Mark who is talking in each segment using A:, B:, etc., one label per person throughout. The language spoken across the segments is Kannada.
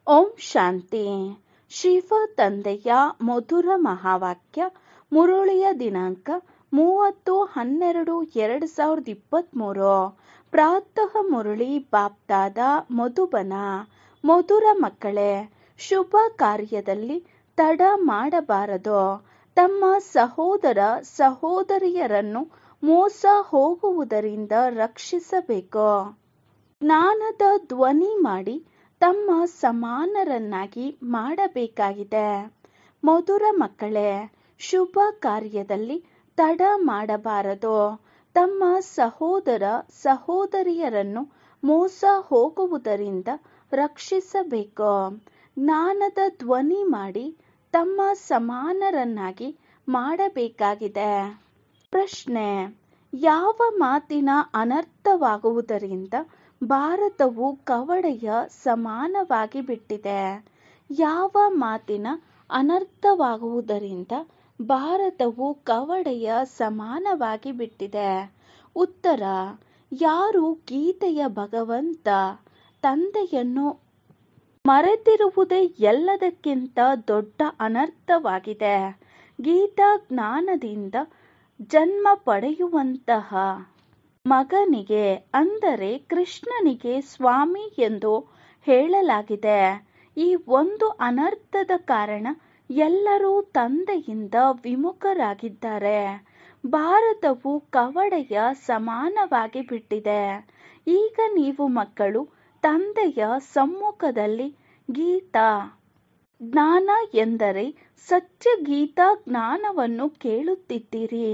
A: ಓಂ ಶಾಂತಿ. ಶಿವ ತಂದೆಯ ಮಧುರ ಮಹಾವಾಕ್ಯ. ಮುರುಳಿಯ ದಿನಾಂಕ 30/12/2023. ಪ್ರಾತಃ ಮುರುಳಿ ಬಾಪ್ದಾದ ಮಧುಬನ. ಮಧುರ ಮಕ್ಕಳೇ, ಶುಭ ಕಾರ್ಯದಲ್ಲಿ ತಡ ಮಾಡಬಾರದು. ತಮ್ಮ ಸಹೋದರ ಸಹೋದರಿಯರನ್ನು ಮೋಸ ಹೋಗುವುದರಿಂದ ರಕ್ಷಿಸಬೇಕು. ಜ್ಞಾನದ ಧ್ವನಿ ಮಾಡಿ ತಮ್ಮ ಸಮಾನರನ್ನಾಗಿ ಮಾಡಬೇಕಾಗಿದೆ. ಮಧುರ ಮಕ್ಕಳೇ, ಶುಭ ಕಾರ್ಯದಲ್ಲಿ ತಡ ಮಾಡಬಾರದು. ತಮ್ಮ ಸಹೋದರ ಸಹೋದರಿಯರನ್ನು ಮೋಸ ಹೋಗುವುದರಿಂದ ರಕ್ಷಿಸಬೇಕು. ಜ್ಞಾನದ ಧ್ವನಿ ಮಾಡಿ ತಮ್ಮ ಸಮಾನರನ್ನಾಗಿ ಮಾಡಬೇಕಾಗಿದೆ. ಪ್ರಶ್ನೆ: ಯಾವ ಮಾತಿನ ಅನರ್ಥವಾಗುವುದರಿಂದ ಭಾರತವು ಕವಡೆಯ ಸಮಾನವಾಗಿ ಬಿಟ್ಟಿದೆ? ಯಾವ ಮಾತಿನ ಅನರ್ಥವಾಗುವುದರಿಂದ ಭಾರತವು ಕವಡೆಯ ಸಮಾನವಾಗಿ ಬಿಟ್ಟಿದೆ? ಉತ್ತರ: ಯಾರು ಗೀತೆಯ ಭಗವಂತ ತಂದೆಯನ್ನು ಮರೆತಿರುವುದೇ ಎಲ್ಲದಕ್ಕಿಂತ ದೊಡ್ಡ ಅನರ್ಥವಾಗಿದೆ. ಗೀತಾ ಜ್ಞಾನದಿಂದ ಜನ್ಮ ಪಡೆಯುವಂತಹ ಮಗನಿಗೆ, ಅಂದರೆ ಕೃಷ್ಣನಿಗೆ ಸ್ವಾಮಿ ಎಂದು ಹೇಳಲಾಗಿದೆ. ಈ ಒಂದು ಅನರ್ಥದ ಕಾರಣ ಎಲ್ಲರೂ ತಂದೆಯಿಂದ ವಿಮುಖರಾಗಿದ್ದಾರೆ. ಭಾರತವು ಕವಡೆಯ ಸಮಾನವಾಗಿ ಬಿಟ್ಟಿದೆ. ಈಗ ನೀವು ಮಕ್ಕಳು ತಂದೆಯ ಸಮ್ಮುಖದಲ್ಲಿ ಗೀತಾ ಜ್ಞಾನ ಎಂದರೆ ಸತ್ಯ ಗೀತಾ ಜ್ಞಾನವನ್ನು ಕೇಳುತ್ತಿದ್ದೀರಿ.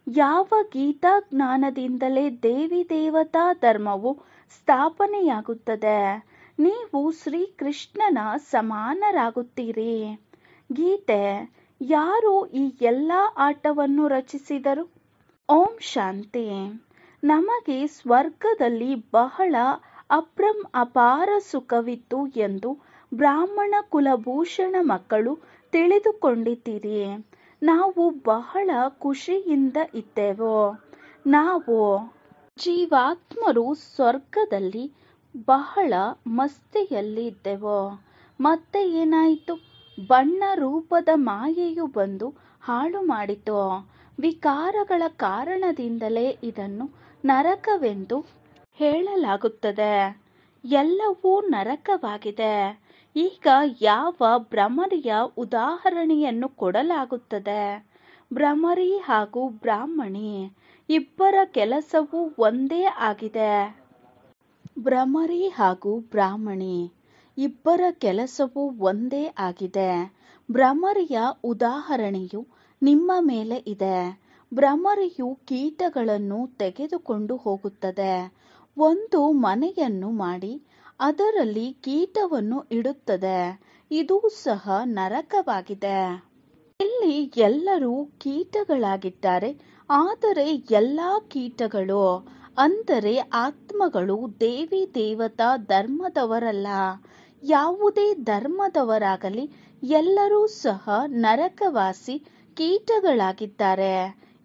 A: ಯಾವ ಗೀತಾ ಜ್ಞಾನದಿಂದಲೇ ದೇವಿ ದೇವತಾ ಧರ್ಮವು ಸ್ಥಾಪನೆಯಾಗುತ್ತದೆ. ನೀವು ಶ್ರೀಕೃಷ್ಣನ ಸಮಾನರಾಗುತ್ತೀರಿ. ಗೀತೆ: ಯಾರು ಈ ಎಲ್ಲ ಆಟವನ್ನು ರಚಿಸಿದರು? ಓಂ ಶಾಂತಿ. ನಮಗೆ ಸ್ವರ್ಗದಲ್ಲಿ ಬಹಳ ಅಪಾರ ಸುಖವಿತ್ತು ಎಂದು ಬ್ರಾಹ್ಮಣ ಕುಲಭೂಷಣ ಮಕ್ಕಳು ತಿಳಿದುಕೊಂಡಿದ್ದೀರಿ. ನಾವು ಬಹಳ ಖುಷಿಯಿಂದ ಇದ್ದೆವು. ನಾವು ಜೀವಾತ್ಮರು ಸ್ವರ್ಗದಲ್ಲಿ ಬಹಳ ಮಸ್ತಿಯಲ್ಲಿ ಇದ್ದೆವು. ಮತ್ತೆ ಏನಾಯಿತು? ಬಣ್ಣ ರೂಪದ ಮಾಯೆಯು ಬಂದು ಹಾಳು ಮಾಡಿತು. ವಿಕಾರಗಳ ಕಾರಣದಿಂದಲೇ ಇದನ್ನು ನರಕವೆಂದು ಹೇಳಲಾಗುತ್ತದೆ. ಎಲ್ಲವೂ ನರಕವಾಗಿದೆ. ಈಗ ಯಾವ ಭ್ರಮರಿಯ ಉದಾಹರಣೆಯನ್ನು ಕೊಡಲಾಗುತ್ತದೆ? ಭ್ರಮರಿ ಹಾಗೂ ಬ್ರಾಹ್ಮಣಿ ಇಬ್ಬರ ಕೆಲಸವೂ ಒಂದೇ ಆಗಿದೆ. ಭ್ರಮರಿ ಹಾಗೂ ಬ್ರಾಹ್ಮಣಿ ಇಬ್ಬರ ಕೆಲಸವೂ ಒಂದೇ ಆಗಿದೆ. ಭ್ರಮರಿಯ ಉದಾಹರಣೆಯು ನಿಮ್ಮ ಮೇಲೆ ಇದೆ. ಭ್ರಮರಿಯು ಕೀಟಗಳನ್ನು ತೆಗೆದುಕೊಂಡು ಹೋಗುತ್ತದೆ. ಒಂದು ಮನೆಯನ್ನು ಮಾಡಿ ಅದರಲ್ಲಿ ಕೀಟವನ್ನು ಇಡುತ್ತದೆ. ಇದು ಸಹ ನರಕವಾಗಿದೆ. ಇಲ್ಲಿ ಎಲ್ಲರೂ ಕೀಟಗಳಾಗಿದ್ದಾರೆ. ಆದರೆ ಎಲ್ಲಾ ಕೀಟಗಳು ಅಂದರೆ ಆತ್ಮಗಳು ದೇವಿ ದೇವತಾ ಧರ್ಮದವರಲ್ಲ. ಯಾವುದೇ ಧರ್ಮದವರಾಗಲಿ ಎಲ್ಲರೂ ಸಹ ನರಕವಾಸಿ ಕೀಟಗಳಾಗಿದ್ದಾರೆ.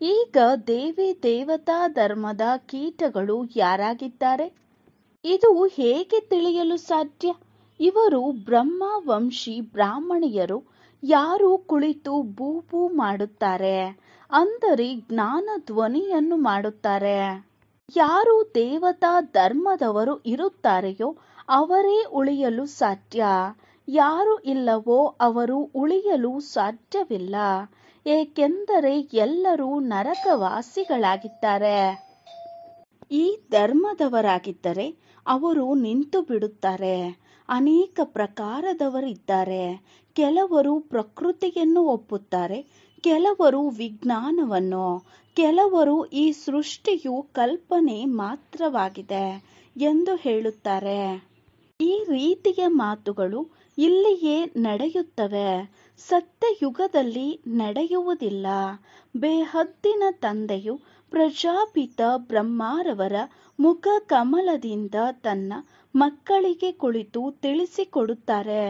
A: ಈಗ ದೇವಿ ದೇವತಾ ಧರ್ಮದ ಕೀಟಗಳು ಯಾರಾಗಿದ್ದಾರೆ? ಇದು ಹೇಗೆ ತಿಳಿಯಲು ಸಾಧ್ಯ? ಇವರು ಬ್ರಹ್ಮವಂಶಿ ಬ್ರಾಹ್ಮಣಿಯರು. ಯಾರು ಕುಳಿತು ಬೂಬು ಮಾಡುತ್ತಾರೆ, ಅಂದರೆ ಜ್ಞಾನ ಧ್ವನಿಯನ್ನು ಮಾಡುತ್ತಾರೆ. ಯಾರು ದೇವತಾ ಧರ್ಮದವರು ಇರುತ್ತಾರೆಯೋ ಅವರೇ ಉಳಿಯಲು ಸಾಧ್ಯ. ಯಾರು ಇಲ್ಲವೋ ಅವರು ಉಳಿಯಲು ಸಾಧ್ಯವಿಲ್ಲ. ಏಕೆಂದರೆ ಎಲ್ಲರೂ ನರಕವಾಸಿಗಳಾಗಿದ್ದಾರೆ. ಈ ಧರ್ಮದವರಾಗಿದ್ದರೆ ಅವರು ನಿಂತು ಬಿಡುತ್ತಾರೆ. ಅನೇಕ ಪ್ರಕಾರದವರಿದ್ದಾರೆ. ಕೆಲವರು ಪ್ರಕೃತಿಯನ್ನು ಒಪ್ಪುತ್ತಾರೆ, ಕೆಲವರು ವಿಜ್ಞಾನವನ್ನು, ಕೆಲವರು ಈ ಸೃಷ್ಟಿಯು ಕಲ್ಪನೆ ಮಾತ್ರವಾಗಿದೆ ಎಂದು ಹೇಳುತ್ತಾರೆ. ಈ ರೀತಿಯ ಮಾತುಗಳು ಇಲ್ಲಿಯೇ ನಡೆಯುತ್ತವೆ. ಸತ್ಯಯುಗದಲ್ಲಿ ನಡೆಯುವುದಿಲ್ಲ. ಬೇಹದ್ದಿನ ತಂದೆಯು ಪ್ರಜಾಪಿತ ಬ್ರಹ್ಮರವರ ಮುಖ ಕಮಲದಿಂದ ತನ್ನ ಮಕ್ಕಳಿಗೆ ಕುಳಿತು ತಿಳಿಸಿಕೊಡುತ್ತಾರೆ.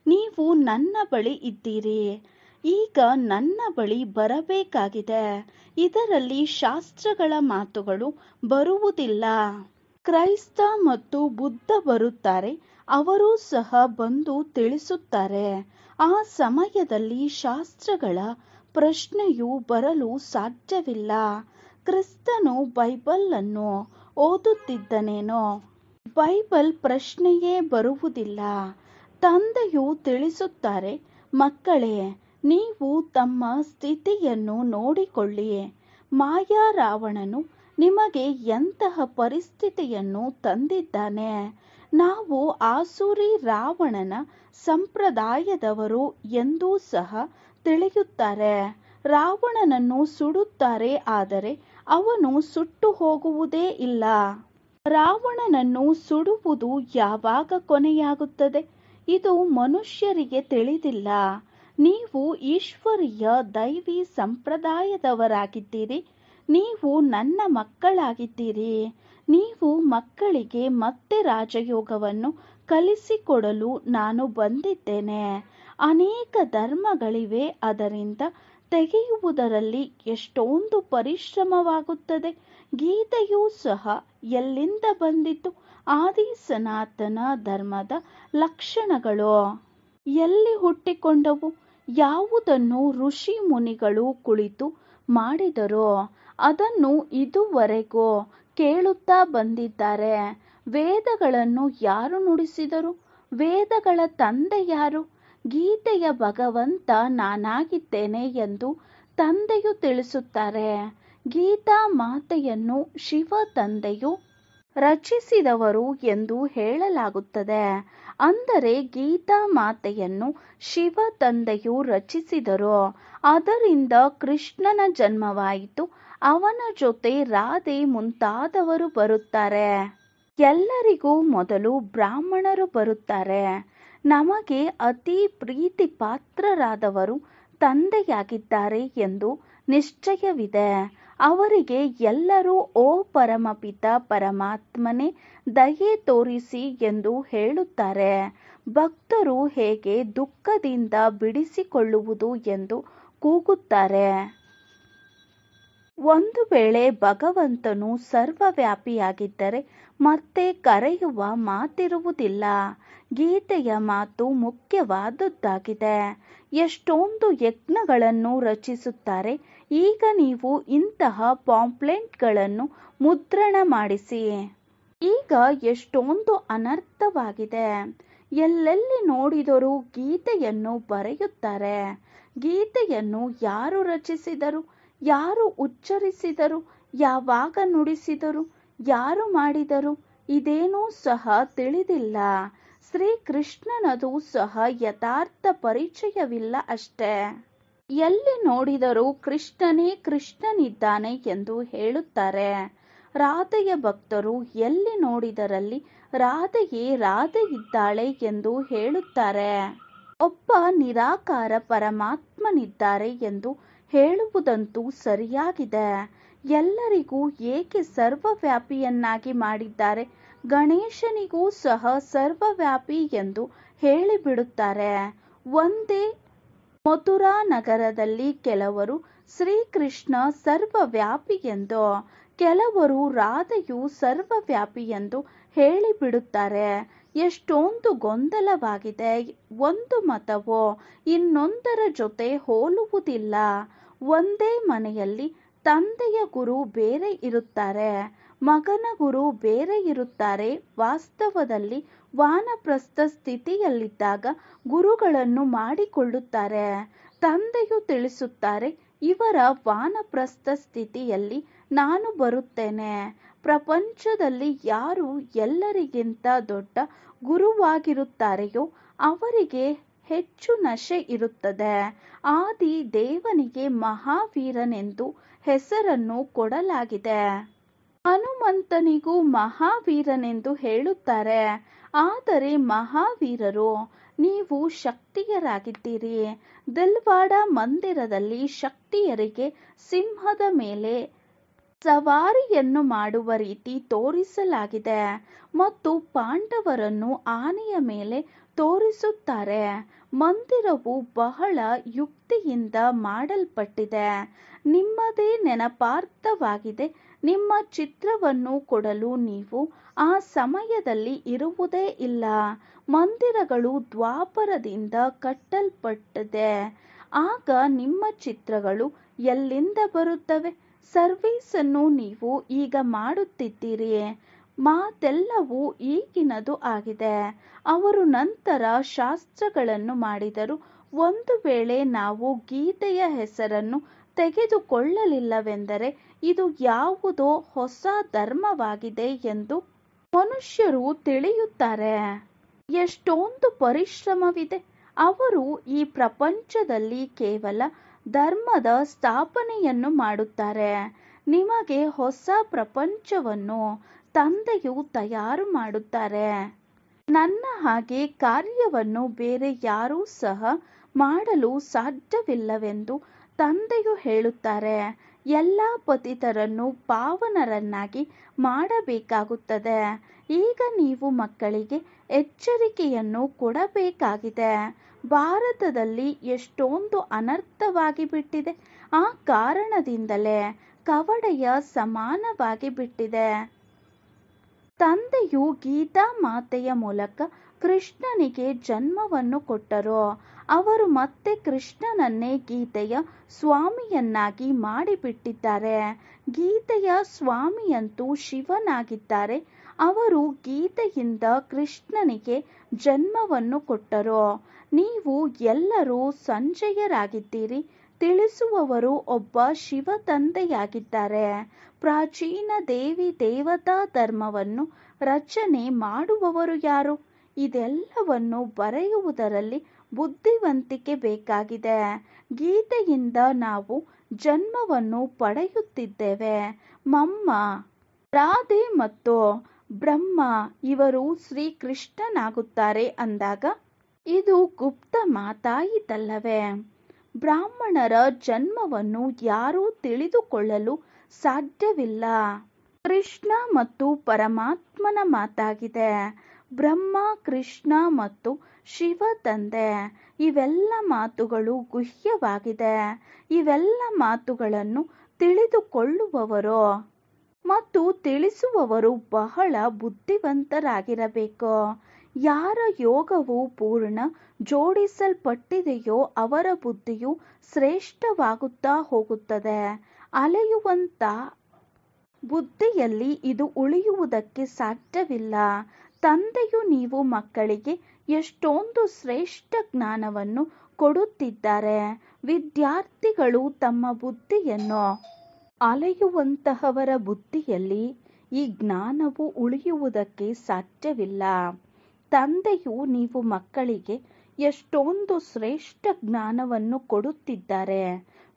A: ನೀವು ನನ್ನ ಬಳಿ ಇದ್ದೀರಿ. ಈಗ ನನ್ನ ಬಳಿ ಬರಬೇಕಾಗಿದೆ. ಇದರಲ್ಲಿ ಶಾಸ್ತ್ರಗಳ ಮಾತುಗಳು ಬರುವುದಿಲ್ಲ. ಕ್ರೈಸ್ತ ಮತ್ತು ಬುದ್ಧ ಬರುತ್ತಾರೆ, ಅವರೂ ಸಹ ಬಂದು ತಿಳಿಸುತ್ತಾರೆ. ಆ ಸಮಯದಲ್ಲಿ ಶಾಸ್ತ್ರಗಳ ಪ್ರಶ್ನೆಯು ಬರಲು ಸಾಧ್ಯವಿಲ್ಲ. ಕ್ರಿಸ್ತನು ಬೈಬಲ್ ಅನ್ನು ಓದುತ್ತಿದ್ದನೇನೋ? ಬೈಬಲ್ ಪ್ರಶ್ನೆಯೇ ಬರುವುದಿಲ್ಲ. ತಂದೆಯು ತಿಳಿಸುತ್ತಾರೆ, ಮಕ್ಕಳೇ, ನೀವು ತಮ್ಮ ಸ್ಥಿತಿಯನ್ನು ನೋಡಿಕೊಳ್ಳಿ. ಮಾಯಾ ರಾವಣನು ನಿಮಗೆ ಎಂತಹ ಪರಿಸ್ಥಿತಿಯನ್ನು ತಂದಿದ್ದಾನೆ. ನಾವು ಆಸುರಿ ರಾವಣನ ಸಂಪ್ರದಾಯದವರು ಎಂದೂ ಸಹ ತಿಳಿಯುತ್ತಾರೆ. ರಾವಣನನ್ನು ಸುಡುತ್ತಾರೆ, ಆದರೆ ಅವನು ಸುಟ್ಟು ಹೋಗುವುದೇ ಇಲ್ಲ. ರಾವಣನನ್ನು ಸುಡುವುದು ಯಾವಾಗ ಕೊನೆಯಾಗುತ್ತದೆ? ಇದು ಮನುಷ್ಯರಿಗೆ ತಿಳಿದಿಲ್ಲ. ನೀವು ಈಶ್ವರೀಯ ದೈವಿ ಸಂಪ್ರದಾಯದವರಾಗಿದ್ದೀರಿ. ನೀವು ನನ್ನ ಮಕ್ಕಳಾಗಿದ್ದೀರಿ. ನೀವು ಮಕ್ಕಳಿಗೆ ಮತ್ತೆ ರಾಜಯೋಗವನ್ನು ಕಲಿಸಿಕೊಡಲು ನಾನು ಬಂದಿದ್ದೇನೆ. ಅನೇಕ ಧರ್ಮಗಳಿವೆ, ಅದರಿಂದ ತೆಗೆಯುವುದರಲ್ಲಿ ಎಷ್ಟೊಂದು ಪರಿಶ್ರಮವಾಗುತ್ತದೆ. ಗೀತೆಯೂ ಸಹ ಎಲ್ಲಿಂದ ಬಂದಿತು? ಆದಿ ಸನಾತನ ಧರ್ಮದ ಲಕ್ಷಣಗಳು ಎಲ್ಲಿ ಹುಟ್ಟಿಕೊಂಡವು? ಯಾವುದನ್ನು ಋಷಿ ಮುನಿಗಳು ಕುಳಿತು ಮಾಡಿದರೋ ಅದನ್ನು ಇದುವರೆಗೂ ಕೇಳುತ್ತಾ ಬಂದಿದ್ದಾರೆ. ವೇದಗಳನ್ನು ಯಾರು ನುಡಿಸಿದರು? ವೇದಗಳ ತಂದೆ ಯಾರು? ಗೀತೆಯ ಭಗವಂತ ನಾನಾಗಿದ್ದೇನೆ ಎಂದು ತಂದೆಯು ತಿಳಿಸುತ್ತಾರೆ. ಗೀತಾ ಮಾತೆಯನ್ನು ಶಿವ ತಂದೆಯು ರಚಿಸಿದವರು ಎಂದು ಹೇಳಲಾಗುತ್ತದೆ. ಅಂದರೆ ಗೀತಾ ಮಾತೆಯನ್ನು ಶಿವ ತಂದೆಯು ರಚಿಸಿದರು. ಅದರಿಂದ ಕೃಷ್ಣನ ಜನ್ಮವಾಯಿತು. ಅವನ ಜೊತೆ ರಾಧೆ ಮುಂತಾದವರು ಬರುತ್ತಾರೆ. ಎಲ್ಲರಿಗೂ ಮೊದಲು ಬ್ರಾಹ್ಮಣರು ಬರುತ್ತಾರೆ. ನಮಗೆ ಅತಿ ಪ್ರೀತಿ ಪಾತ್ರರಾದವರು ತಂದೆಯಾಗಿದ್ದಾರೆ ಎಂದು ನಿಶ್ಚಯವಿದೆ. ಅವರಿಗೆ ಎಲ್ಲರೂ ಓ ಪರಮಪಿತ ಪರಮಾತ್ಮನೇ ದಯೆ ತೋರಿಸಿ ಎಂದು ಹೇಳುತ್ತಾರೆ. ಭಕ್ತರು ಹೇಗೆ ದುಃಖದಿಂದ ಬಿಡಿಸಿಕೊಳ್ಳುವುದು ಎಂದು ಕೂಗುತ್ತಾರೆ. ಒಂದು ವೇಳೆ ಭಗವಂತನು ಸರ್ವವ್ಯಾಪಿಯಾಗಿದ್ದರೆ ಮತ್ತೆ ಕರೆಯುವ ಮಾತಿರುವುದಿಲ್ಲ. ಗೀತೆಯ ಮಾತು ಮುಖ್ಯವಾದುದಾಗಿದೆ. ಎಷ್ಟೊಂದು ಯಜ್ಞಗಳನ್ನು ರಚಿಸುತ್ತಾರೆ. ಈಗ ನೀವು ಇಂತಹ ಪಾಂಪ್ಲೆಟ್ಗಳನ್ನು ಮುದ್ರಣ ಮಾಡಿಸಿ. ಈಗ ಎಷ್ಟೊಂದು ಅನರ್ಥವಾಗಿದೆ. ಎಲ್ಲೆಲ್ಲಿ ನೋಡಿದರೂ ಗೀತೆಯನ್ನು ಬರೆಯುತ್ತಾರೆ. ಗೀತೆಯನ್ನು ಯಾರು ರಚಿಸಿದರು? ಯಾರು ಉಚ್ಚರಿಸಿದರು? ಯಾವಾಗ ನುಡಿಸಿದರು? ಯಾರು ಮಾಡಿದರು? ಇದೇನೂ ಸಹ ತಿಳಿದಿಲ್ಲ. ಶ್ರೀಕೃಷ್ಣನದು ಸಹ ಯಥಾರ್ಥ ಪರಿಚಯವಿಲ್ಲ ಅಷ್ಟೇ. ಎಲ್ಲಿ ನೋಡಿದರೂ ಕೃಷ್ಣನೇ ಕೃಷ್ಣನಿದ್ದಾನೆ ಎಂದು ಹೇಳುತ್ತಾರೆ. ರಾಧೆಯ ಭಕ್ತರು ಎಲ್ಲಿ ನೋಡಿದರಲ್ಲಿ ರಾಧೆಯೇ ರಾಧೆ ಇದ್ದಾಳೆ ಎಂದು ಹೇಳುತ್ತಾರೆ. ಒಬ್ಬ ನಿರಾಕಾರ ಪರಮಾತ್ಮನಿದ್ದಾರೆ ಎಂದು ಹೇಳುವುದಂತೂ ಸರಿಯಾಗಿದೆ. ಎಲ್ಲರಿಗೂ ಏಕೆ ಸರ್ವವ್ಯಾಪಿಯನ್ನಾಗಿ ಮಾಡಿದ್ದಾರೆ? ಗಣೇಶನಿಗೂ ಸಹ ಸರ್ವವ್ಯಾಪಿ ಎಂದು ಹೇಳಿಬಿಡುತ್ತಾರೆ. ಒಂದೇ ಮಥುರಾ ನಗರದಲ್ಲಿ ಕೆಲವರು ಶ್ರೀಕೃಷ್ಣ ಸರ್ವವ್ಯಾಪಿ ಎಂದು, ಕೆಲವರು ರಾಧೆಯು ಸರ್ವವ್ಯಾಪಿ ಎಂದು ಹೇಳಿಬಿಡುತ್ತಾರೆ. ಎಷ್ಟೊಂದು ಗೊಂದಲವಾಗಿದೆ. ಒಂದು ಮತವು ಇನ್ನೊಂದರ ಜೊತೆ ಹೋಲುವುದಿಲ್ಲ. ಒಂದೇ ಮನೆಯಲ್ಲಿ ತಂದೆಯ ಗುರು ಬೇರೆ ಇರುತ್ತಾರೆ, ಮಗನ ಗುರು ಬೇರೆ ಇರುತ್ತಾರೆ. ವಾಸ್ತವದಲ್ಲಿ ವಾನಪ್ರಸ್ಥ ಸ್ಥಿತಿಯಲ್ಲಿದ್ದಾಗ ಗುರುಗಳನ್ನು ಮಾಡಿಕೊಳ್ಳುತ್ತಾರೆ. ತಂದೆಯು ತಿಳಿಸುತ್ತಾರೆ, ಇವರ ವಾನಪ್ರಸ್ಥ ಸ್ಥಿತಿಯಲ್ಲಿ ನಾನು ಬರುತ್ತೇನೆ. ಪ್ರಪಂಚದಲ್ಲಿ ಯಾರು ಎಲ್ಲರಿಗಿಂತ ದೊಡ್ಡ ಗುರುವಾಗಿರುತ್ತಾರೆಯೋ ಅವರಿಗೆ ಹೆಚ್ಚು ನಶೆ ಇರುತ್ತದೆ. ಆದಿ ದೇವನಿಗೆ ಮಹಾವೀರನೆಂದು ಹೆಸರನ್ನು ಕೊಡಲಾಗಿದೆ. ಹನುಮಂತನಿಗೂ ಮಹಾವೀರನೆಂದು ಹೇಳುತ್ತಾರೆ. ಆದರೆ ಮಹಾವೀರರು ನೀವು ಶಕ್ತಿಯರಾಗಿದ್ದೀರಿ. ದಿಲ್ವಾಡ ಮಂದಿರದಲ್ಲಿ ಶಕ್ತಿಯರಿಗೆ ಸಿಂಹದ ಮೇಲೆ ಸವಾರಿಯನ್ನು ಮಾಡುವ ರೀತಿ ತೋರಿಸಲಾಗಿದೆ ಮತ್ತು ಪಾಂಡವರನ್ನು ಆನೆಯ ಮೇಲೆ ತೋರಿಸುತ್ತಾರೆ. ಮಂದಿರವು ಬಹಳ ಯುಕ್ತಿಯಿಂದ ಮಾಡಲ್ಪಟ್ಟಿದೆ. ನಿಮ್ಮದೇ ನೆನಪಾರ್ಥವಾಗಿದೆ. ನಿಮ್ಮ ಚಿತ್ರವನ್ನು ಕೊಡಲು ನೀವು ಆ ಸಮಯದಲ್ಲಿ ಇರುವುದೇ ಇಲ್ಲ. ಮಂದಿರಗಳು ದ್ವಾಪರದಿಂದ ಕಟ್ಟಲ್ಪಟ್ಟಿದೆ. ಆಗ ನಿಮ್ಮ ಚಿತ್ರಗಳು ಎಲ್ಲಿಂದ ಬರುತ್ತವೆ? ಸರ್ವೀಸನ್ನು ನೀವು ಈಗ ಮಾಡುತ್ತಿದ್ದೀರಿ. ಮಾತೆಲ್ಲವೂ ಈಗಿನದು ಆಗಿದೆ. ಅವರು ನಂತರ ಶಾಸ್ತ್ರಗಳನ್ನು ಮಾಡಿದರು. ಒಂದು ವೇಳೆ ನಾವು ಗೀತೆಯ ಹೆಸರನ್ನು ತೆಗೆದುಕೊಳ್ಳಲಿಲ್ಲವೆಂದರೆ ಇದು ಯಾವುದೋ ಹೊಸ ಧರ್ಮವಾಗಿದೆ ಎಂದು ಮನುಷ್ಯರು ತಿಳಿಯುತ್ತಾರೆ. ಎಷ್ಟೊಂದು ಪರಿಶ್ರಮವಿದೆ. ಅವರು ಈ ಪ್ರಪಂಚದಲ್ಲಿ ಕೇವಲ ಧರ್ಮದ ಸ್ಥಾಪನೆಯನ್ನು ಮಾಡುತ್ತಾರೆ. ನಿಮಗೆ ಹೊಸ ಪ್ರಪಂಚವನ್ನು ತಂದೆಯು ತಯಾರು ಮಾಡುತ್ತಾರೆ. ನನ್ನ ಹಾಗೆ ಕಾರ್ಯವನ್ನು ಬೇರೆ ಯಾರೂ ಸಹ ಮಾಡಲು ಸಾಧ್ಯವಿಲ್ಲವೆಂದು ತಂದೆಯು ಹೇಳುತ್ತಾರೆ. ಎಲ್ಲ ಪತಿತರನ್ನು ಪಾವನರನ್ನಾಗಿ ಮಾಡಬೇಕಾಗುತ್ತದೆ. ಈಗ ನೀವು ಮಕ್ಕಳಿಗೆ ಎಚ್ಚರಿಕೆಯನ್ನು ಕೊಡಬೇಕಾಗಿದೆ. ಭಾರತದಲ್ಲಿ ಎಷ್ಟೊಂದು ಅನರ್ಥವಾಗಿ ಬಿಟ್ಟಿದೆ. ಆ ಕಾರಣದಿಂದಲೇ ಕವಡೆಯ ಸಮಾನವಾಗಿ ಬಿಟ್ಟಿದೆ. ತಂದೆಯು ಗೀತಾ ಮಾತೆಯ ಮೂಲಕ ಕೃಷ್ಣನಿಗೆ ಜನ್ಮವನ್ನು ಕೊಟ್ಟರು. ಅವರು ಮತ್ತೆ ಕೃಷ್ಣನನ್ನೇ ಗೀತೆಯ ಸ್ವಾಮಿಯನ್ನಾಗಿ ಮಾಡಿಬಿಟ್ಟಿದ್ದಾರೆ. ಗೀತೆಯ ಸ್ವಾಮಿಯಂತೂ ಶಿವನಾಗಿದ್ದಾರೆ. ಅವರು ಗೀತೆಯಿಂದ ಕೃಷ್ಣನಿಗೆ ಜನ್ಮವನ್ನು ಕೊಟ್ಟರು. ನೀವು ಎಲ್ಲರೂ ಸಂಜಯರಾಗಿದ್ದೀರಿ. ತಿಳಿಸುವವರು ಒಬ್ಬ ಶಿವ ತಂದೆಯಾಗಿದ್ದಾರೆ. ಪ್ರಾಚೀನ ದೇವಿ ದೇವತಾ ಧರ್ಮವನ್ನು ರಚನೆ ಮಾಡುವವರು ಯಾರು? ಇದೆಲ್ಲವನ್ನು ಬರೆಯುವುದರಲ್ಲಿ ಬುದ್ಧಿವಂತಿಕೆ ಬೇಕಾಗಿದೆ. ಗೀತೆಯಿಂದ ನಾವು ಜನ್ಮವನ್ನು ಪಡೆಯುತ್ತಿದ್ದೇವೆ. ಮಮ್ಮ, ರಾಧೆ ಮತ್ತು ಬ್ರಹ್ಮ ಇವರು ಶ್ರೀಕೃಷ್ಣನಾಗುತ್ತಾರೆ ಅಂದಾಗ ಇದು ಗುಪ್ತ ಮಾತಾಯಿತಲ್ಲವೇ? ಬ್ರಾಹ್ಮಣರ ಜನ್ಮವನ್ನು ಯಾರೂ ತಿಳಿದುಕೊಳ್ಳಲು ಸಾಧ್ಯವಿಲ್ಲ. ಕೃಷ್ಣ ಮತ್ತು ಪರಮಾತ್ಮನ ಮಾತಾಗಿದೆ. ಬ್ರಹ್ಮ, ಕೃಷ್ಣ ಮತ್ತು ಶಿವ ತಂದೆ. ಇವೆಲ್ಲ ಮಾತುಗಳು ಗುಹ್ಯವಾಗಿದೆ. ಇವೆಲ್ಲ ಮಾತುಗಳನ್ನು ತಿಳಿದುಕೊಳ್ಳುವವರು ಮತ್ತು ತಿಳಿಸುವವರು ಬಹಳ ಬುದ್ಧಿವಂತರಾಗಿರಬೇಕು. ಯಾರ ಯೋಗವು ಪೂರ್ಣ ಜೋಡಿಸಲ್ಪಟ್ಟಿದೆಯೋ ಅವರ ಬುದ್ಧಿಯು ಶ್ರೇಷ್ಠವಾಗುತ್ತಾ ಹೋಗುತ್ತದೆ. ಅಲೆಯುವಂತ ಬುದ್ಧಿಯಲ್ಲಿ ಇದು ಉಳಿಯುವುದಕ್ಕೆ ಸಾಧ್ಯವಿಲ್ಲ. ತಂದೆಯು ನೀವು ಮಕ್ಕಳಿಗೆ ಎಷ್ಟೊಂದು ಶ್ರೇಷ್ಠ ಜ್ಞಾನವನ್ನು ಕೊಡುತ್ತಿದ್ದಾರೆ. ವಿದ್ಯಾರ್ಥಿಗಳು ತಮ್ಮ ಬುದ್ಧಿಯನ್ನು ಅಲೆಯುವಂತಹವರ ಬುದ್ಧಿಯಲ್ಲಿ ಈ ಜ್ಞಾನವು ಉಳಿಯುವುದಕ್ಕೆ ಸಾಧ್ಯವಿಲ್ಲ. ತಂದೆಯು ನೀವು ಮಕ್ಕಳಿಗೆ ಎಷ್ಟೊಂದು ಶ್ರೇಷ್ಠ ಜ್ಞಾನವನ್ನು ಕೊಡುತ್ತಿದ್ದಾರೆ.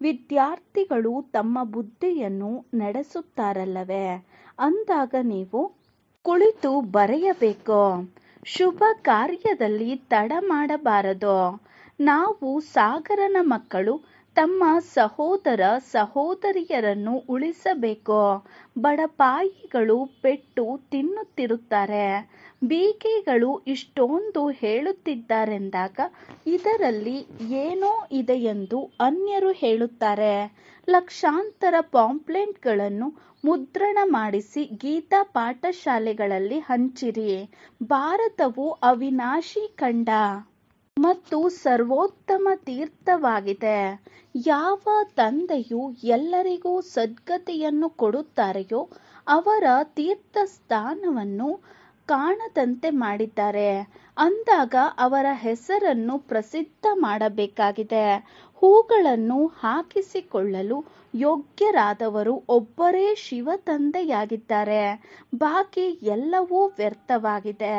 A: ವಿದ್ಯಾರ್ಥಿಗಳು ತಮ್ಮ ಬುದ್ಧಿಯನ್ನು ನಡೆಸುತ್ತಾರಲ್ಲವೇ? ಅಂದಾಗ ನೀವು ಕುಳಿತು ಬರೆಯಬೇಕು. ಶುಭ ಕಾರ್ಯದಲ್ಲಿ ತಡ ಮಾಡಬಾರದು. ನಾವು ಸಾಗರನ ಮಕ್ಕಳು ತಮ್ಮ ಸಹೋದರ ಸಹೋದರಿಯರನ್ನು ಉಳಿಸಬೇಕು. ಬಡಪಾಯಿಗಳು ಪೆಟ್ಟು ತಿನ್ನುತ್ತಿರುತ್ತಾರೆ. ಬೀಗೆಗಳು ಇಷ್ಟೊಂದು ಹೇಳುತ್ತಿದ್ದಾರೆಂದಾಗ ಇದರಲ್ಲಿ ಏನೋ ಇದೆಯೆಂದು ಅನ್ಯರು ಹೇಳುತ್ತಾರೆ. ಲಕ್ಷಾಂತರ ಪಾಂಪ್ಲೆಟ್ಗಳನ್ನು ಮುದ್ರಣ ಮಾಡಿಸಿ ಗೀತಾ ಪಾಠಶಾಲೆಗಳಲ್ಲಿ ಹಂಚಿರಿ. ಭಾರತವು ಅವಿನಾಶಿ ಖಂಡ ಮತ್ತು ಸರ್ವೋತ್ತಮ ತೀರ್ಥವಾಗಿದೆ. ಯಾವ ತಂದೆಯು ಎಲ್ಲರಿಗೂ ಸದ್ಗತಿಯನ್ನು ಕೊಡುತ್ತಾರೆಯೋ ಅವರ ತೀರ್ಥಸ್ಥಾನವನ್ನು ಕಾಣದಂತೆ ಮಾಡಿದ್ದಾರೆ. ಅಂದಾಗ ಅವರ ಹೆಸರನ್ನು ಪ್ರಸಿದ್ಧ ಮಾಡಬೇಕಾಗಿದೆ. ಹೂಗಳನ್ನು ಹಾಕಿಸಿಕೊಳ್ಳಲು ಯೋಗ್ಯರಾದವರು ಒಬ್ಬರೇ ಶಿವ ತಂದೆಯಾಗಿದ್ದಾರೆ. ಬಾಕಿ ಎಲ್ಲವೂ ವ್ಯರ್ಥವಾಗಿದೆ.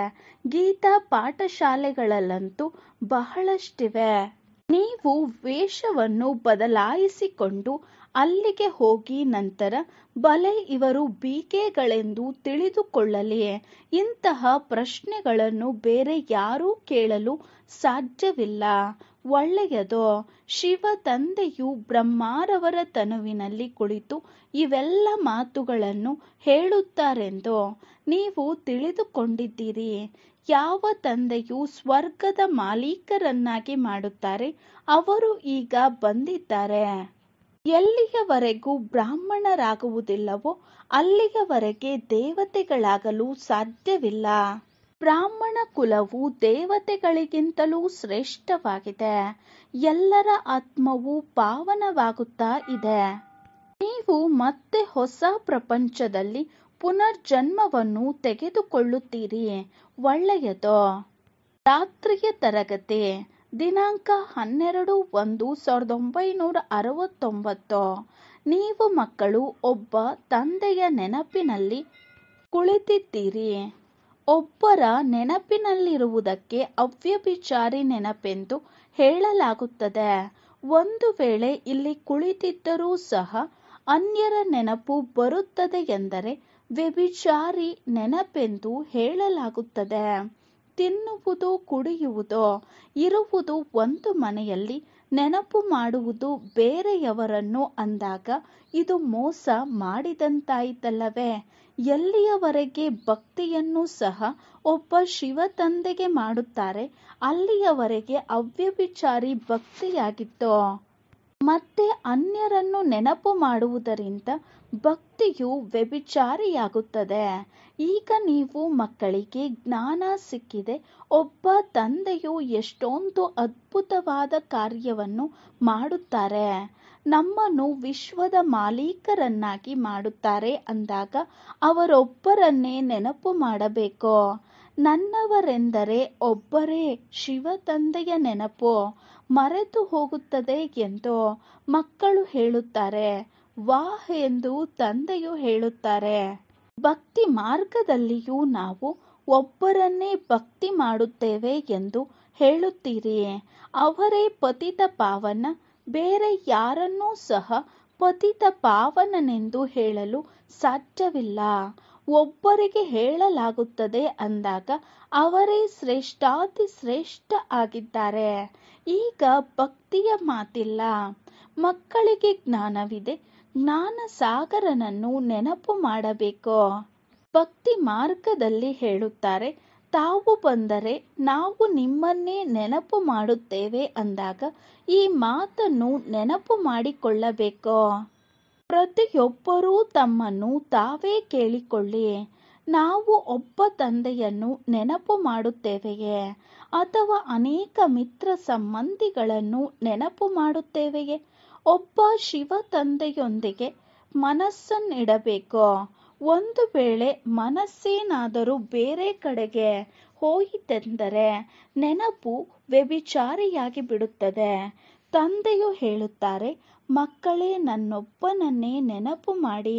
A: ಗೀತಾ ಪಾಠಶಾಲೆಗಳಲ್ಲಂತೂ ಬಹಳಷ್ಟಿವೆ. ನೀವು ವೇಷವನ್ನು ಬದಲಾಯಿಸಿಕೊಂಡು ಅಲ್ಲಿಗೆ ಹೋಗಿ ನಂತರ ಬಲೆ ಇವರು ಬೀಗೆಗಳೆಂದು ತಿಳಿದುಕೊಳ್ಳಲಿ. ಇಂತಹ ಪ್ರಶ್ನೆಗಳನ್ನು ಬೇರೆ ಯಾರೂ ಕೇಳಲು ಸಾಧ್ಯವಿಲ್ಲ. ಒಳ್ಳೆಯದು. ಶಿವ ತಂದೆಯು ಬ್ರಹ್ಮರವರ ತನುವಿನಲ್ಲಿ ಕುಳಿತು ಇವೆಲ್ಲ ಮಾತುಗಳನ್ನು ಹೇಳುತ್ತಾರೆಂದು ನೀವು ತಿಳಿದುಕೊಂಡಿದ್ದೀರಿ. ಯಾವ ತಂದೆಯು ಸ್ವರ್ಗದ ಮಾಲೀಕರನ್ನಾಗಿ ಮಾಡುತ್ತಾರೆ ಅವರು ಈಗ ಬಂದಿದ್ದಾರೆ. ಎಲ್ಲಿಯವರೆಗೂ ಬ್ರಾಹ್ಮಣರಾಗುವುದಿಲ್ಲವೋ ಅಲ್ಲಿಯವರೆಗೆ ದೇವತೆಗಳಾಗಲು ಸಾಧ್ಯವಿಲ್ಲ. ಬ್ರಾಹ್ಮಣ ಕುಲವು ದೇವತೆಗಳಿಗಿಂತಲೂ ಶ್ರೇಷ್ಠವಾಗಿದೆ. ಎಲ್ಲರ ಆತ್ಮವು ಪಾವನವಾಗುತ್ತಾ ಇದೆ. ನೀವು ಮತ್ತೆ ಹೊಸ ಪ್ರಪಂಚದಲ್ಲಿ ಪುನರ್ಜನ್ಮವನ್ನು ತೆಗೆದುಕೊಳ್ಳುತ್ತೀರಿ. ಒಳ್ಳೆಯದು. ರಾತ್ರಿಯ ತರಗತಿ ದಿನಾಂಕ 12/1/1969. ನೀವು ಮಕ್ಕಳು ಒಬ್ಬ ತಂದೆಯ ನೆನಪಿನಲ್ಲಿ ಕುಳಿತಿದ್ದೀರಿ. ಒಬ್ಬರ ನೆನಪಿನಲ್ಲಿರುವುದಕ್ಕೆ ಅವ್ಯಭಿಚಾರಿ ನೆನಪೆಂದು ಹೇಳಲಾಗುತ್ತದೆ. ಒಂದು ವೇಳೆ ಇಲ್ಲಿ ಕುಳಿತಿದ್ದರೂ ಸಹ ಅನ್ಯರ ನೆನಪು ಬರುತ್ತದೆ ಎಂದರೆ ವ್ಯಭಿಚಾರಿ ನೆನಪೆಂದು ಹೇಳಲಾಗುತ್ತದೆ. ತಿನ್ನುವುದು, ಕುಡಿಯುವುದು, ಇರುವುದು ಒಂದು ಮನೆಯಲ್ಲಿ, ನೆನಪು ಮಾಡುವುದು ಬೇರೆಯವರನ್ನು ಅಂದಾಗ ಇದು ಮೋಸ ಮಾಡಿದಂತಾಯಿತಲ್ಲವೇ? ಎಲ್ಲಿಯವರೆಗೆ ಭಕ್ತಿಯನ್ನು ಸಹ ಒಬ್ಬ ಶಿವ ತಂದೆಗೆ ಮಾಡುತ್ತಾರೆ ಅಲ್ಲಿಯವರೆಗೆ ಅವ್ಯಭಿಚಾರಿ ಭಕ್ತಿಯಾಗಿತ್ತು. ಮತ್ತೆ ಅನ್ಯರನ್ನು ನೆನಪು ಮಾಡುವುದರಿಂದ ಭಕ್ತಿಯು ವ್ಯಭಿಚಾರಿಯಾಗುತ್ತದೆ. ಈಗ ನೀವು ಮಕ್ಕಳಿಗೆ ಜ್ಞಾನ ಸಿಕ್ಕಿದೆ. ಒಬ್ಬ ತಂದೆಯು ಎಷ್ಟೊಂದು ಅದ್ಭುತವಾದ ಕಾರ್ಯವನ್ನು ಮಾಡುತ್ತಾರೆ. ನಮ್ಮನ್ನು ವಿಶ್ವದ ಮಾಲೀಕರನ್ನಾಗಿ ಮಾಡುತ್ತಾರೆ ಅಂದಾಗ ಅವರೊಬ್ಬರನ್ನೇ ನೆನಪು ಮಾಡಬೇಕು. ನನ್ನವರೆಂದರೆ ಒಬ್ಬರೇ ಶಿವ ತಂದೆಯ ನೆನಪು ಮರೆತು ಹೋಗುತ್ತದೆ ಎಂದು ಮಕ್ಕಳು ಹೇಳುತ್ತಾರೆ. ವಾಹ್ ಎಂದು ತಂದೆಯು ಹೇಳುತ್ತಾರೆ. ಭಕ್ತಿ ಮಾರ್ಗದಲ್ಲಿಯೂ ನಾವು ಒಬ್ಬರನ್ನೇ ಭಕ್ತಿ ಮಾಡುತ್ತೇವೆ ಎಂದು ಹೇಳುತ್ತೀರಿ. ಅವರೇ ಪತಿತ ಪಾವನ. ಬೇರೆ ಯಾರನ್ನೂ ಸಹ ಪತಿತ ಪಾವನನೆಂದು ಹೇಳಲು ಸಾಧ್ಯವಿಲ್ಲ. ಒಬ್ಬರಿಗೆ ಹೇಳಲಾಗುತ್ತದೆ ಅಂದಾಗ ಅವರೇ ಶ್ರೇಷ್ಠಾತಿ ಶ್ರೇಷ್ಠ ಆಗಿದ್ದಾರೆ. ಈಗ ಭಕ್ತಿಯ ಮಾತಿಲ್ಲ. ಮಕ್ಕಳಿಗೆ ಜ್ಞಾನವಿದೆ. ಜ್ಞಾನ ಸಾಗರನನ್ನು ನೆನಪು ಮಾಡಬೇಕು. ಭಕ್ತಿ ಮಾರ್ಗದಲ್ಲಿ ಹೇಳುತ್ತಾರೆ, ತಾವು ಬಂದರೆ ನಾವು ನಿಮ್ಮನ್ನೇ ನೆನಪು ಮಾಡುತ್ತೇವೆ ಅಂದಾಗ ಈ ಮಾತನ್ನು ನೆನಪು ಮಾಡಿಕೊಳ್ಳಬೇಕು. ಪ್ರತಿಯೊಬ್ಬರೂ ತಮ್ಮನ್ನು ತಾವೇ ಕೇಳಿಕೊಳ್ಳಿ. ನಾವು ಒಬ್ಬ ತಂದೆಯನ್ನು ನೆನಪು ಮಾಡುತ್ತೇವೆಯೇ ಅಥವಾ ಅನೇಕ ಮಿತ್ರ ಸಂಬಂಧಿಗಳನ್ನು ನೆನಪು ಮಾಡುತ್ತೇವೆಯೇ? ಒಬ್ಬ ಶಿವ ತಂದೆಯೊಂದಿಗೆ ಮನಸ್ಸನ್ನಿಡಬೇಕು. ಒಂದು ವೇಳೆ ಮನಸ್ಸೇನಾದರೂ ಬೇರೆ ಕಡೆಗೆ ಹೋಯಿತೆಂದರೆ ನೆನಪು ವ್ಯಭಿಚಾರಿಯಾಗಿ ಬಿಡುತ್ತದೆ. ತಂದೆಯು ಹೇಳುತ್ತಾರೆ, ಮಕ್ಕಳೇ ನನ್ನೊಬ್ಬನನ್ನೇ ನೆನಪು ಮಾಡಿ.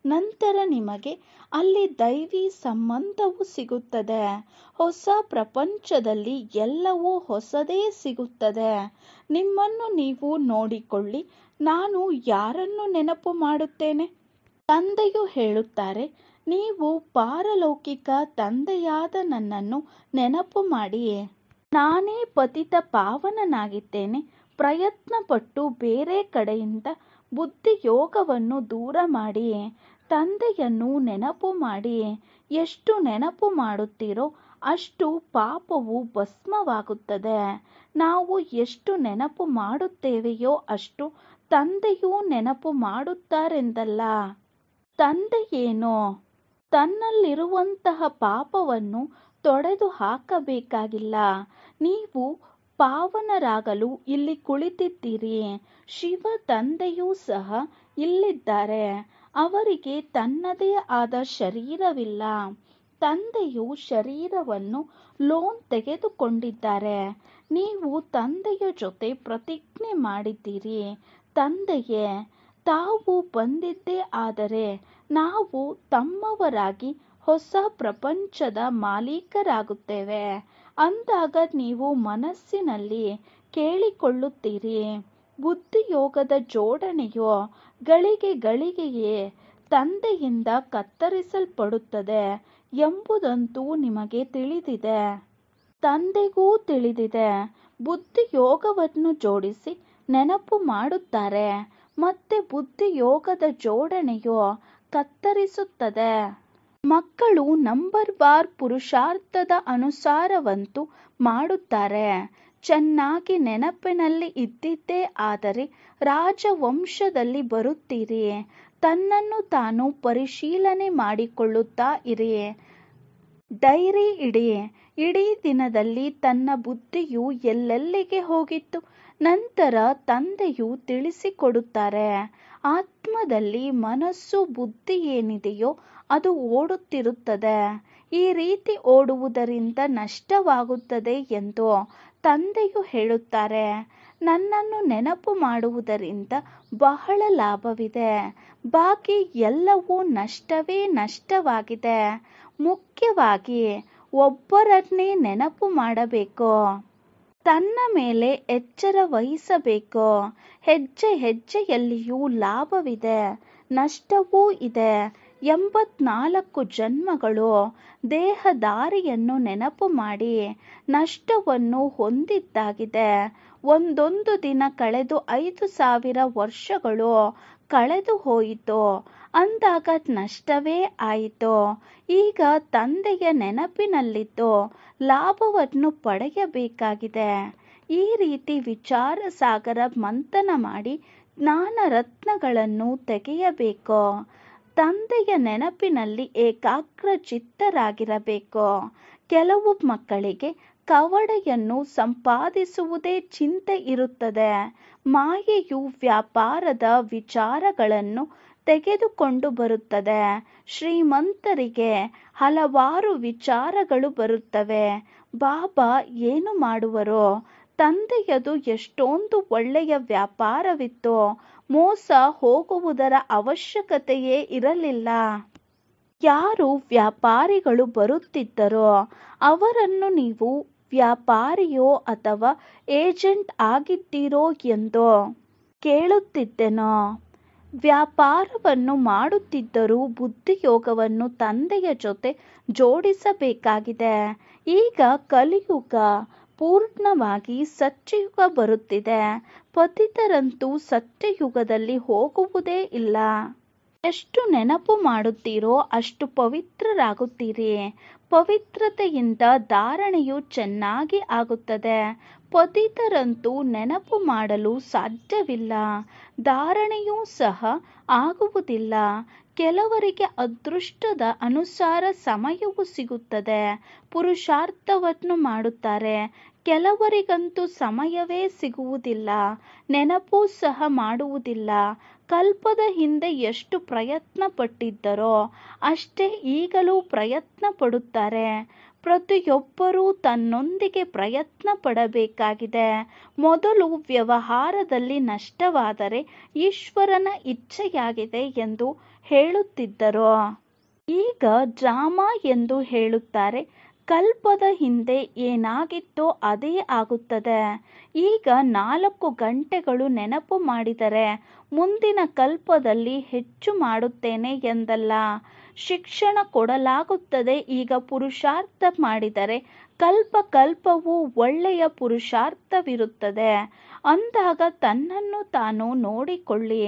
A: ನಂತರ ನಿಮಗೆ ಅಲ್ಲಿ ದೈವಿ ಸಂಬಂಧವು ಸಿಗುತ್ತದೆ. ಹೊಸ ಪ್ರಪಂಚದಲ್ಲಿ ಎಲ್ಲವೂ ಹೊಸದೇ ಸಿಗುತ್ತದೆ. ನಿಮ್ಮನ್ನು ನೀವು ನೋಡಿಕೊಳ್ಳಿ. ನಾನು ಯಾರನ್ನು ನೆನಪು ಮಾಡುತ್ತೇನೆ? ತಂದೆಯು ಹೇಳುತ್ತಾರೆ, ನೀವು ಪಾರಲೌಕಿಕ ತಂದೆಯಾದ ನನ್ನನ್ನು ನೆನಪು ಮಾಡಿ. ನಾನೇ ಪತಿತ ಪಾವನನಾಗಿದ್ದೇನೆ. ಪ್ರಯತ್ನಪಟ್ಟು ಬೇರೆ ಕಡೆಯಿಂದ ಬುದ್ಧಿಯೋಗವನ್ನು ದೂರ ಮಾಡಿ ತಂದೆಯನ್ನು ನೆನಪು ಮಾಡಿ. ಎಷ್ಟು ನೆನಪು ಮಾಡುತ್ತೀರೋ ಅಷ್ಟು ಪಾಪವು ಭಸ್ಮವಾಗುತ್ತದೆ. ನಾವು ಎಷ್ಟು ನೆನಪು ಮಾಡುತ್ತೇವೆಯೋ ಅಷ್ಟು ತಂದೆಯೂ ನೆನಪು ಮಾಡುತ್ತಾರೆಂದಲ್ಲ. ತಂದೆಯೇನೋ ತನ್ನಲ್ಲಿರುವಂತಹ ಪಾಪವನ್ನು ತೊಡೆದು ಹಾಕಬೇಕಾಗಿಲ್ಲ. ನೀವು ಪಾವನರಾಗಲು ಇಲ್ಲಿ ಕುಳಿತಿದ್ದೀರಿ. ಶಿವ ತಂದೆಯೂ ಸಹ ಇಲ್ಲಿದ್ದಾರೆ. ಅವರಿಗೆ ತನ್ನದೇ ಆದ ಶರೀರವಿಲ್ಲ. ತಂದೆಯು ಶರೀರವನ್ನು ಲೋನ್ ತೆಗೆದುಕೊಂಡಿದ್ದಾರೆ. ನೀವು ತಂದೆಯ ಜೊತೆ ಪ್ರತಿಜ್ಞೆ ಮಾಡಿದ್ದೀರಿ. ತಂದೆಯೇ, ತಾವು ಬಂದಿದ್ದೇ ಆದರೆ ನಾವು ತಮ್ಮವರಾಗಿ ಹೊಸ ಪ್ರಪಂಚದ ಮಾಲೀಕರಾಗುತ್ತೇವೆ ಅಂದಾಗ ನೀವು ಮನಸ್ಸಿನಲ್ಲಿ ಕೇಳಿಕೊಳ್ಳುತ್ತೀರಿ. ಬುದ್ಧಿಯೋಗದ ಜೋಡಣೆಯು ಗಳಿಗೆ ಗಳಿಗೆಯೇ ತಂದೆಯಿಂದ ಕತ್ತರಿಸಲ್ಪಡುತ್ತದೆ ಎಂಬುದಂತೂ ನಿಮಗೆ ತಿಳಿದಿದೆ. ತಂದೆಗೂ ತಿಳಿದಿದೆ. ಬುದ್ಧಿಯೋಗವನ್ನು ಜೋಡಿಸಿ ನೆನಪು ಮಾಡುತ್ತಾರೆ. ಮತ್ತೆ ಬುದ್ಧಿಯೋಗದ ಜೋಡಣೆಯು ಕತ್ತರಿಸುತ್ತದೆ. ಮಕ್ಕಳು ನಂಬರ್ ವಾರ್ ಪುರುಷಾರ್ಥದ ಅನುಸಾರವಂತೂ ಮಾಡುತ್ತಾರೆ. ಚೆನ್ನಾಗಿ ನೆನಪಿನಲ್ಲಿ ಇದ್ದಿದ್ದೇ ಆದರೆ ರಾಜವಂಶದಲ್ಲಿ ಬರುತ್ತೀರಿ. ತನ್ನನ್ನು ತಾನು ಪರಿಶೀಲನೆ ಮಾಡಿಕೊಳ್ಳುತ್ತಾ ಇರಿ. ಡೈರಿ ಇಡಿ. ಇಡೀ ದಿನದಲ್ಲಿ ತನ್ನ ಬುದ್ಧಿಯು ಎಲ್ಲೆಲ್ಲಿಗೆ ಹೋಗಿತ್ತು. ನಂತರ ತಂದೆಯು ತಿಳಿಸಿಕೊಡುತ್ತಾರೆ. ಆತ್ಮದಲ್ಲಿ ಮನಸ್ಸು ಬುದ್ಧಿ ಏನಿದೆಯೋ ಅದು ಓಡುತ್ತಿರುತ್ತದೆ. ಈ ರೀತಿ ಓಡುವುದರಿಂದ ನಷ್ಟವಾಗುತ್ತದೆ ಎಂದು ತಂದೆಯು ಹೇಳುತ್ತಾರೆ. ನನ್ನನ್ನು ನೆನಪು ಮಾಡುವುದರಿಂದ ಬಹಳ ಲಾಭವಿದೆ. ಬಾಕಿ ಎಲ್ಲವೂ ನಷ್ಟವೇ ನಷ್ಟವಾಗಿದೆ. ಮುಖ್ಯವಾಗಿ ಒಬ್ಬರನ್ನೇ ನೆನಪು ಮಾಡಬೇಕು. ತನ್ನ ಮೇಲೆ ಎಚ್ಚರ ವಹಿಸಬೇಕು. ಹೆಜ್ಜೆ ಹೆಜ್ಜೆಯಲ್ಲಿಯೂ ಲಾಭವಿದೆ, ನಷ್ಟವೂ ಇದೆ. 84 ಜನ್ಮಗಳು ದೇಹದಾರಿಯನ್ನು ನೆನಪು ಮಾಡಿ ನಷ್ಟವನ್ನು ಹೊಂದಿದ್ದಾಗಿದೆ. ಒಂದೊಂದು ದಿನ ಕಳೆದು 5000 ವರ್ಷಗಳು ಕಳೆದು ಹೋಯಿತು ಅಂದಾಗ ನಷ್ಟವೇ ಆಯಿತು. ಈಗ ತಂದೆಯ ನೆನಪಿನಲ್ಲಿದ್ದು ಲಾಭವನ್ನು ಪಡೆಯಬೇಕಾಗಿದೆ. ಈ ರೀತಿ ವಿಚಾರ ಸಾಗರ ಮಂಥನ ಮಾಡಿ ಜ್ಞಾನ ರತ್ನಗಳನ್ನು ತೆಗೆಯಬೇಕು. ತಂದೆಯ ನೆನಪಿನಲ್ಲಿ ಏಕಾಗ್ರಚಿತ್ತರಾಗಿರಬೇಕು. ಕೆಲವು ಮಕ್ಕಳಿಗೆ ಕವಡೆಯನ್ನು ಸಂಪಾದಿಸುವುದೇ ಚಿಂತೆ ಇರುತ್ತದೆ. ಮಾಯೆಯು ವ್ಯಾಪಾರದ ವಿಚಾರಗಳನ್ನು ತೆಗೆದುಕೊಂಡು ಬರುತ್ತದೆ. ಶ್ರೀಮಂತರಿಗೆ ಹಲವಾರು ವಿಚಾರಗಳು ಬರುತ್ತವೆ. ಬಾಬಾ ಏನು ಮಾಡುವರು? ತಂದೆಯದು ಎಷ್ಟೊಂದು ಒಳ್ಳೆಯ ವ್ಯಾಪಾರವಿತ್ತು. ಮೋಸ ಹೋಗುವುದರ ಅವಶ್ಯಕತೆಯೇ ಇರಲಿಲ್ಲ. ಯಾರು ವ್ಯಾಪಾರಿಗಳು ಬರುತ್ತಿದ್ದರೋ ಅವರನ್ನು ನೀವು ವ್ಯಾಪಾರಿಯೋ ಅಥವಾ ಏಜೆಂಟ್ ಆಗಿದ್ದೀರೋ ಎಂದು ಕೇಳುತ್ತಿದ್ದೆನೋ. ವ್ಯಾಪಾರವನ್ನು ಮಾಡುತ್ತಿದ್ದರೂ ಬುದ್ಧಿಯೋಗವನ್ನು ತಂದೆಯ ಜೊತೆ ಜೋಡಿಸಬೇಕಾಗಿದೆ. ಈಗ ಕಲಿಯುಗ ಪೂರ್ಣವಾಗಿ ಸತ್ಯಯುಗ ಬರುತ್ತಿದೆ. ಪತಿತರಂತೂ ಸತ್ಯಯುಗದಲ್ಲಿ ಹೋಗುವುದೇ ಇಲ್ಲ. ಎಷ್ಟು ನೆನಪು ಮಾಡುತ್ತೀರೋ ಅಷ್ಟು ಪವಿತ್ರರಾಗುತ್ತೀರಿ. ಪವಿತ್ರತೆಯಿಂದ ಧಾರಣೆಯು ಚೆನ್ನಾಗಿ ಆಗುತ್ತದೆ. ಪತಿತರಂತೂ ನೆನಪು ಮಾಡಲು ಸಾಧ್ಯವಿಲ್ಲ. ಧಾರಣೆಯೂ ಸಹ ಆಗುವುದಿಲ್ಲ. ಕೆಲವರಿಗೆ ಅದೃಷ್ಟದ ಅನುಸಾರ ಸಮಯವು ಸಿಗುತ್ತದೆ, ಪುರುಷಾರ್ಥವನ್ನು ಮಾಡುತ್ತಾರೆ. ಕೆಲವರಿಗಂತೂ ಸಮಯವೇ ಸಿಗುವುದಿಲ್ಲ, ನೆನಪೂ ಸಹ ಮಾಡುವುದಿಲ್ಲ. ಕಲ್ಪದ ಹಿಂದೆ ಎಷ್ಟು ಪ್ರಯತ್ನ ಪಟ್ಟಿದ್ದರೋ ಅಷ್ಟೇ ಈಗಲೂ ಪ್ರಯತ್ನ ಪಡುತ್ತಾರೆ. ಪ್ರತಿಯೊಬ್ಬರೂ ತನ್ನೊಂದಿಗೆ ಪ್ರಯತ್ನ ಪಡಬೇಕಾಗಿದೆ. ಮೊದಲು ವ್ಯವಹಾರದಲ್ಲಿ ನಷ್ಟವಾದರೆ ಈಶ್ವರನ ಇಚ್ಛೆಯಾಗಿದೆ ಎಂದು ಹೇಳುತ್ತಿದ್ದರು. ಈಗ ಡ್ರಾಮಾ ಎಂದು ಹೇಳುತ್ತಾರೆ. ಕಲ್ಪದ ಹಿಂದೆ ಏನಾಗಿತ್ತೋ ಅದೇ ಆಗುತ್ತದೆ. ಈಗ 4 ಗಂಟೆಗಳು ನೆನಪು ಮಾಡಿದರೆ ಮುಂದಿನ ಕಲ್ಪದಲ್ಲಿ ಹೆಚ್ಚು ಮಾಡುತ್ತೇನೆ ಎಂದಲ್ಲ. ಶಿಕ್ಷಣ ಕೊಡಲಾಗುತ್ತದೆ. ಈಗ ಪುರುಷಾರ್ಥ ಮಾಡಿದರೆ ಕಲ್ಪವೂ ಒಳ್ಳೆಯ ಪುರುಷಾರ್ಥವಿರುತ್ತದೆ. ಅಂದಾಗ ತನ್ನನ್ನು ತಾನು ನೋಡಿಕೊಳ್ಳಿ.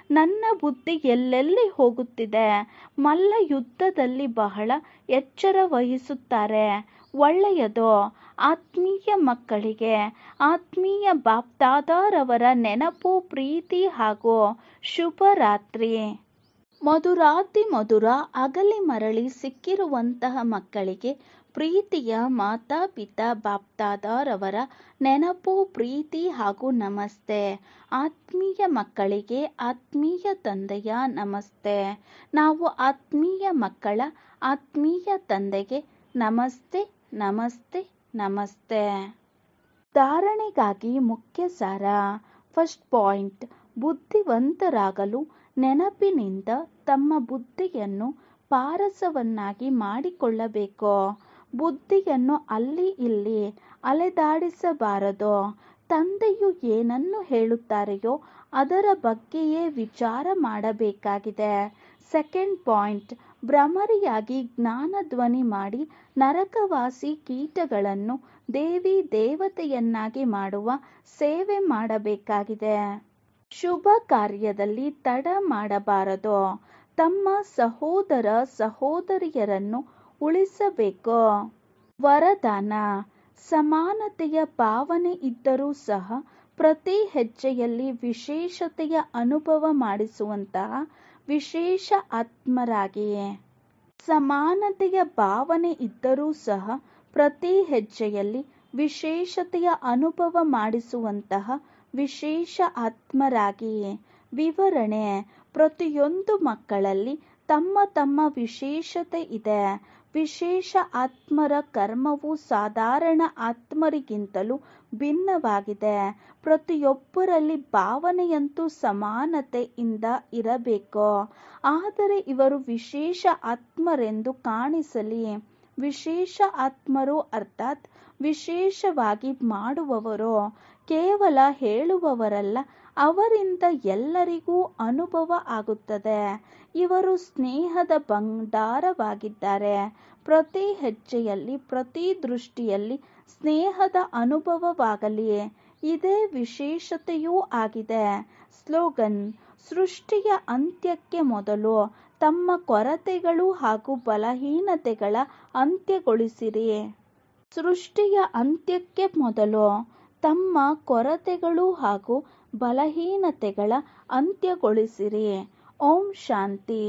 A: ನನ್ನ ಬುದ್ಧಿ ಎಲ್ಲೆಲ್ಲಿ ಹೋಗುತ್ತಿದೆ? ಮಲ್ಲ ಯುದ್ಧದಲ್ಲಿ ಬಹಳ ಎಚ್ಚರ ವಹಿಸುತ್ತಾರೆ. ಒಳ್ಳೆಯದು. ಆತ್ಮೀಯ ಮಕ್ಕಳಿಗೆ ಆತ್ಮೀಯ ಬಾಪ್ದಾದಾರವರ ನೆನಪು, ಪ್ರೀತಿ ಹಾಗೂ ಶುಭರಾತ್ರಿ. ಮಧುರಾತಿ ಮಧುರ ಅಗಲಿ ಮರಳಿ ಸಿಕ್ಕಿರುವಂತಹ ಮಕ್ಕಳಿಗೆ ಪ್ರೀತಿಯ ಮಾತಾಪಿತಾ ಬಾಪ್ದಾದಾರವರ ನೆನಪು, ಪ್ರೀತಿ ಹಾಗೂ ನಮಸ್ತೆ. ಆತ್ಮೀಯ ಮಕ್ಕಳಿಗೆ ಆತ್ಮೀಯ ತಂದೆಯ ನಮಸ್ತೆ. ನಾವು ಆತ್ಮೀಯ ಮಕ್ಕಳ ಆತ್ಮೀಯ ತಂದೆಗೆ ನಮಸ್ತೆ ನಮಸ್ತೆ ನಮಸ್ತೆ. ಧಾರಣೆಗಾಗಿ ಮುಖ್ಯ ಸಾರ. ಫಸ್ಟ್ ಪಾಯಿಂಟ್, ಬುದ್ಧಿವಂತರಾಗಲು ನೆನಪಿನಿಂದ ತಮ್ಮ ಬುದ್ಧಿಯನ್ನು ಪಾರಸವನ್ನಾಗಿ ಮಾಡಿಕೊಳ್ಳಬೇಕು. ಬುದ್ಧಿಯನ್ನು ಅಲ್ಲಿ ಇಲ್ಲಿ ಅಲೆದಾಡಿಸಬಾರದು. ತಂದೆಯು ಏನನ್ನು ಹೇಳುತ್ತಾರೆಯೋ ಅದರ ಬಗ್ಗೆಯೇ ವಿಚಾರ ಮಾಡಬೇಕಾಗಿದೆ. ಸೆಕೆಂಡ್ ಪಾಯಿಂಟ್, ಭ್ರಮರಿಯಾಗಿ ಜ್ಞಾನ ಧ್ವನಿ ಮಾಡಿ ನರಕವಾಸಿ ಕೀಟಗಳನ್ನು ದೇವಿ ದೇವತೆಯನ್ನಾಗಿ ಮಾಡುವ ಸೇವೆ ಮಾಡಬೇಕಾಗಿದೆ. ಶುಭ ಕಾರ್ಯದಲ್ಲಿ ತಡ ಮಾಡಬಾರದು. ತಮ್ಮ ಸಹೋದರ ಸಹೋದರಿಯರನ್ನು ಉಳಿಸಬೇಕು. ವರದಾನ: ಸಮಾನತೆಯ ಭಾವನೆ ಇದ್ದರೂ ಸಹ ಪ್ರತಿ ಹೆಜ್ಜೆಯಲ್ಲಿ ವಿಶೇಷತೆಯ ಅನುಭವ ಮಾಡಿಸುವಂತಹ ವಿಶೇಷ ಆತ್ಮರಾಗಿಯೇ. ಸಮಾನತೆಯ ಭಾವನೆ ಇದ್ದರೂ ಸಹ ಪ್ರತಿ ಹೆಜ್ಜೆಯಲ್ಲಿ ವಿಶೇಷತೆಯ ಅನುಭವ ಮಾಡಿಸುವಂತಹ ವಿಶೇಷ ಆತ್ಮರಾಗಿಯೇ. ವಿವರಣೆ: ಪ್ರತಿಯೊಂದು ಮಕ್ಕಳಲ್ಲಿ ತಮ್ಮ ತಮ್ಮ ವಿಶೇಷತೆ ಇದೆ. ವಿಶೇಷ ಆತ್ಮರ ಕರ್ಮವು ಸಾಧಾರಣ ಆತ್ಮರಿಗಿಂತಲೂ ಭಿನ್ನವಾಗಿದೆ. ಪ್ರತಿಯೊಬ್ಬರಲ್ಲಿ ಭಾವನೆಯಂತೂ ಸಮಾನತೆಯಿಂದ ಇರಬೇಕು. ಆದರೆ ಇವರು ವಿಶೇಷ ಆತ್ಮರೆಂದು ಕಾಣಿಸಲಿ. ವಿಶೇಷ ಆತ್ಮರು ಅರ್ಥಾತ್ ವಿಶೇಷವಾಗಿ ಮಾಡುವವರು, ಕೇವಲ ಹೇಳುವವರಲ್ಲ. ಅವರಿಂದ ಎಲ್ಲರಿಗೂ ಅನುಭವ ಆಗುತ್ತದೆ. ಇವರು ಸ್ನೇಹದ ಭಂಡಾರವಾಗಿದ್ದಾರೆ. ಪ್ರತಿ ಹೆಜ್ಜೆಯಲ್ಲಿ ಪ್ರತಿ ದೃಷ್ಟಿಯಲ್ಲಿ ಸ್ನೇಹದ ಅನುಭವವಾಗಲಿ. ಇದೇ ವಿಶೇಷತೆಯೂ ಆಗಿದೆ. ಸ್ಲೋಗನ್: ಸೃಷ್ಟಿಯ ಅಂತ್ಯಕ್ಕೆ ಮೊದಲು ತಮ್ಮ ಕೊರತೆಗಳು ಹಾಗೂ ಬಲಹೀನತೆಗಳ ಅಂತ್ಯಗೊಳಿಸಿರಿ. ಸೃಷ್ಟಿಯ ಅಂತ್ಯಕ್ಕೆ ಮೊದಲು ತಮ್ಮ ಕೊರತೆಗಳು ಹಾಗೂ ಬಲಹೀನತೆಗಳ ಅಂತ್ಯಗೊಳಿಸಿರಿ. ಓಂ ಶಾಂತಿ.